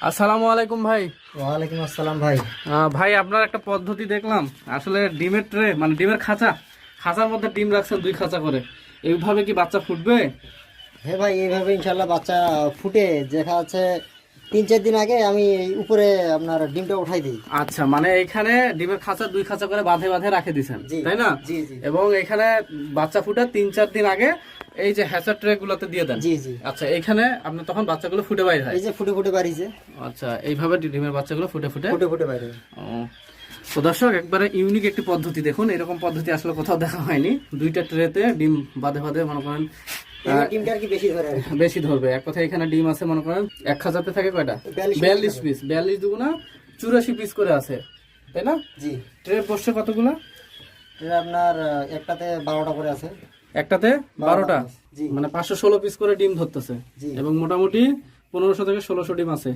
আসসালামু আলাইকুম ভাই। ওয়ালাইকুম আসসালাম ভাই। ভাই আপনার একটা পদ্ধতি দেখলাম, আসলে ডিমের ট্রে মানে ডিমের খাঁচার মধ্যে ডিম রাখছেন 2 খাঁচা করে, এইভাবে কি বাচ্চা ফুটবে? হ্যাঁ ভাই, এইভাবে ইনশাল্লাহ বাচ্চা ফুটে। দেখা যাচ্ছে 3-4 দিন আগে আমি এই উপরে আপনার ডিমটা উঠাই দিই। আচ্ছা, মানে এখানে ডিমের খাঁচা 2 খাঁচা করে বাঁধে বাঁধে রাখে দিছেন, জি তাই না? জি জি এবং এখানে বাচ্চা ফুটা 3-4 দিন আগে এই যে হ্যাচার ট্রে গুলোতে দিয়ে দেন। জি জি। আচ্ছা, এখানে আপনার তখন বাচ্চাগুলো ফুটে বাইর হয়। এই যে ফুটে ফুটে বাড়িছে। আচ্ছা, এইভাবে ডিমের বাচ্চাগুলো ফুটে ফুটে ফুটে ফুটে বাইরে। ও, তো দর্শক একবারে ইউনিক একটি পদ্ধতি, দেখুন এরকম পদ্ধতি আসলে কোথাও দেখা হয়নি। 2টা ট্রেতে ডিম বাঁধে বাঁধে মনে করেন ডিমটা আর কি বেশি ধরে আর কি। বেশি ধরবে। এক কথায় এখানে ডিম আছে মনে করেন 1 খাঁচাতে থাকে কয়টা? 42 পিস। 42 দুগুণা 84 পিস করে আছে, তাই না? জি। ট্রে বসছে কতগুলো? এটা আপনার একটাতে 12টা করে আছে। একটাতে 12টা, জি। মানে 516 পিস করে ডিম ধরতেছে। জি। এবং মোটামুটি 1500 থেকে 1600 ডিম আছে